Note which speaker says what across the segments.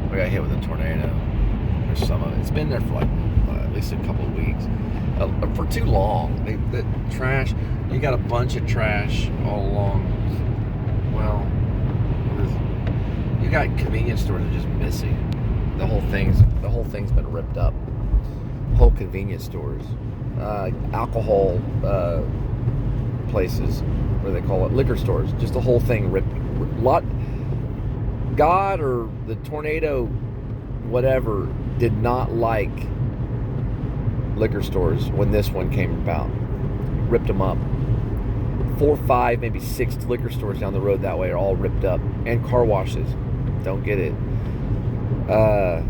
Speaker 1: We got hit with a tornado. There's some of it. It's been there for like at least a couple of weeks. For too long. The trash, you got a bunch of trash all along. Well, you got convenience stores that are just missing. The whole thing's been ripped up. Whole convenience stores, alcohol places, what do they call it? Liquor stores. Just the whole thing ripped. God or the tornado, whatever, did not like liquor stores when this one came about. Ripped them up. 4, 5, maybe 6 liquor stores down the road that way are all ripped up. And car washes. Don't get it. A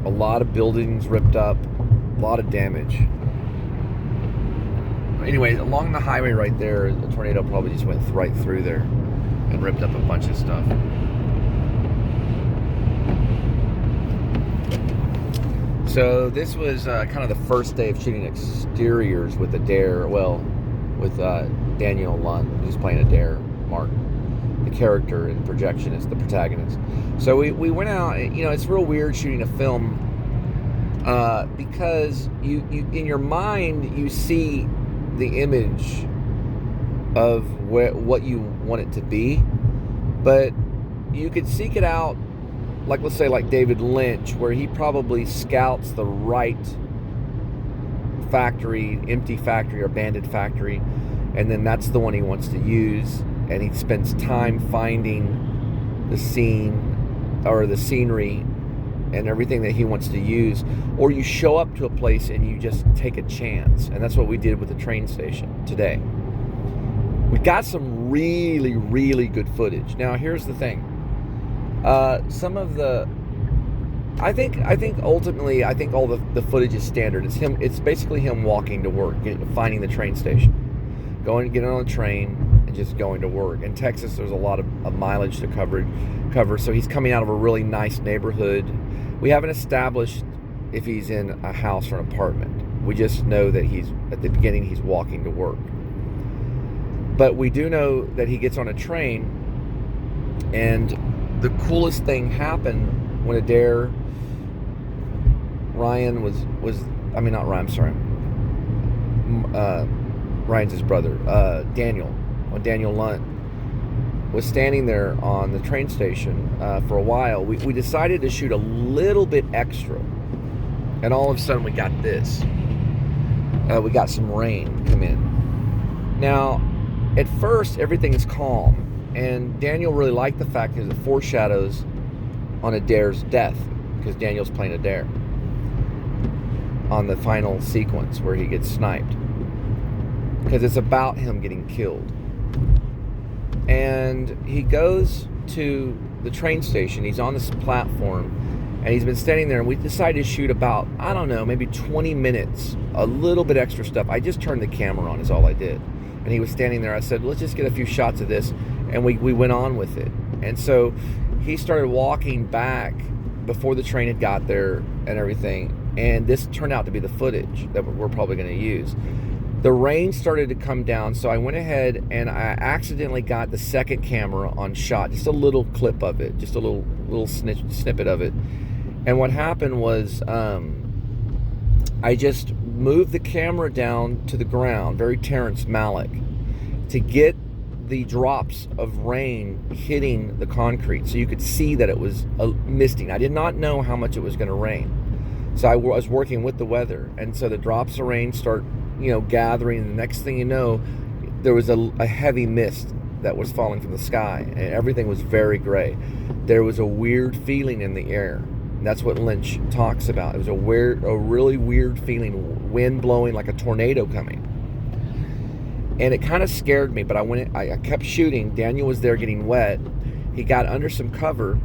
Speaker 1: lot of buildings ripped up. A lot of damage. Anyway, along the highway right there, the tornado probably just went right through there and ripped up a bunch of stuff. So this was kind of the first day of shooting exteriors with a dare. Well, with Daniel Lund, who's playing a dare, Mark, the character in Prjcnst, the protagonist. So we went out. You know, it's real weird shooting a film because you in your mind you see the image of what you want it to be, but you could seek it out, like let's say like David Lynch, where he probably scouts the right factory, empty factory or abandoned factory, and then that's the one he wants to use, and he spends time finding the scene or the scenery and everything that he wants to use. Or you show up to a place and you just take a chance, and that's what we did with the train station today. We got some really, really good footage. Now here's the thing. Some of the, I think ultimately, I think all the footage is standard. It's basically him walking to work, finding the train station, getting on a train, and just going to work. In Texas, there's a lot of mileage to cover, so he's coming out of a really nice neighborhood. We haven't established if he's in a house or an apartment. We just know that at the beginning, he's walking to work. But we do know that he gets on a train, and the coolest thing happened when Ryan was I mean, not Ryan, I'm sorry. Ryan's his brother. Daniel Lunt was standing there on the train station for a while. We decided to shoot a little bit extra, and all of a sudden we got this. We got some rain come in. Now, at first, everything is calm, and Daniel really liked the fact that it foreshadows on a dare's death, because Daniel's playing a dare on the final sequence where he gets sniped, because it's about him getting killed. And he goes to the train station. He's on this platform, and he's been standing there, and we decided to shoot about, I don't know, maybe 20 minutes, a little bit extra stuff. I just turned the camera on is all I did. And he was standing there. I said, let's just get a few shots of this. And we went on with it. And so he started walking back before the train had got there and everything. And this turned out to be the footage that we're probably going to use. The rain started to come down, so I went ahead and I accidentally got the second camera on shot, just a little clip of it, just a little snippet of it. And what happened was I just moved the camera down to the ground, very Terrence Malick, to get the drops of rain hitting the concrete so you could see that it was misting. I did not know how much it was going to rain. So I was working with the weather, and so the drops of rain start gathering, and the next thing you know, there was a heavy mist that was falling from the sky, and everything was very gray. There was a weird feeling in the air. And that's what Lynch talks about. It was a really weird feeling, wind blowing like a tornado coming. And it kind of scared me, but I kept shooting. Daniel was there getting wet. He got under some cover.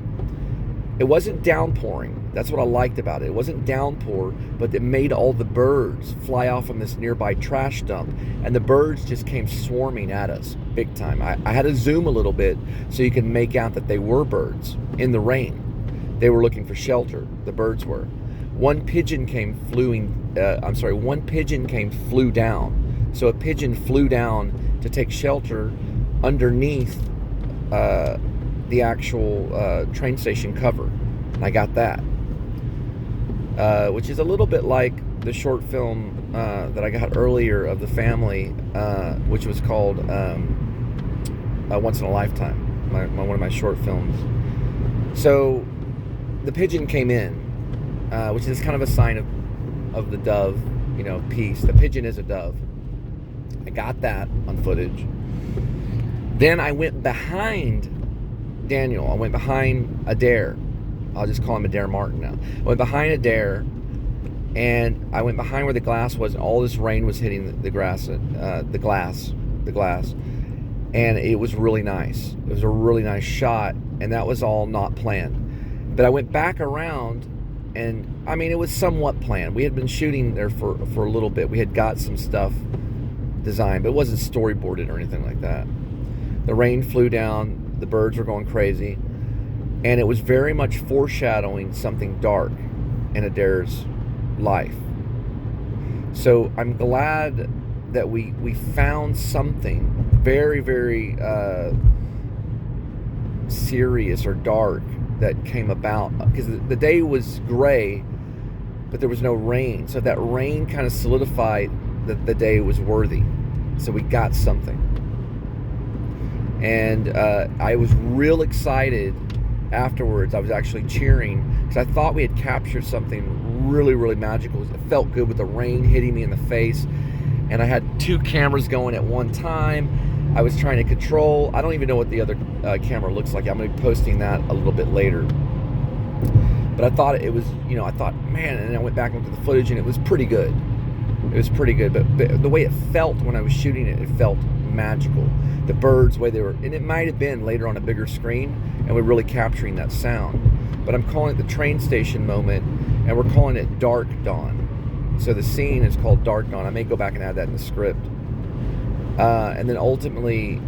Speaker 1: It wasn't downpouring. That's what I liked about it. It wasn't downpour, but it made all the birds fly off from this nearby trash dump. And the birds just came swarming at us big time. I had to zoom a little bit so you could make out that they were birds in the rain. They were looking for shelter. The birds were. One pigeon flew down. So a pigeon flew down to take shelter underneath the actual train station cover. I got that, which is a little bit like the short film that I got earlier of the family, which was called Once in a Lifetime, one of my short films. So the pigeon came in, which is kind of a sign of the dove, peace. The pigeon is a dove. I got that on footage. Then I went behind Daniel. I went behind Adair. I'll just call him Adair Martin now. I went behind Adair, and I went behind where the glass was, and all this rain was hitting the glass, and it was really nice. It was a really nice shot, and that was all not planned. But I went back around, and I mean, it was somewhat planned. We had been shooting there for a little bit. We had got some stuff designed, but it wasn't storyboarded or anything like that. The rain flew down, the birds were going crazy, and it was very much foreshadowing something dark in Adair's life. So I'm glad that we found something very, very serious or dark that came about, because the day was gray, but there was no rain. So that rain kind of solidified that the day was worthy. So we got something. And I was real excited afterwards. I was actually cheering because I thought we had captured something really, really magical. It felt good with the rain hitting me in the face. And I had 2 cameras going at one time. I was trying to control. I don't even know what the other camera looks like. I'm going to be posting that a little bit later. But I thought it was, I thought, man, and then I went back and looked at the footage, and it was pretty good. It was pretty good. But the way it felt when I was shooting it, it felt magical. The birds, the way they were, and it might have been later on a bigger screen, and we're really capturing that sound. But I'm calling it the train station moment, and we're calling it Dark Dawn. So the scene is called Dark Dawn. I may go back and add that in the script. And then ultimately,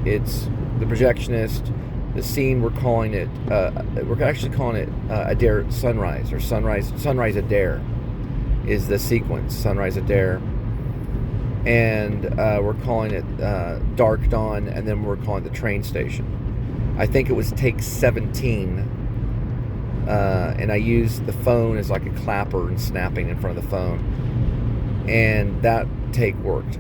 Speaker 1: it's the Prjcnst. The scene, we're calling it, we're actually calling it Adair Sunrise, or Sunrise Adair is the sequence, Sunrise Adair. And we're calling it Dark Dawn, and then we're calling it the train station. I think it was take 17, and I used the phone as like a clapper and snapping in front of the phone, and that take worked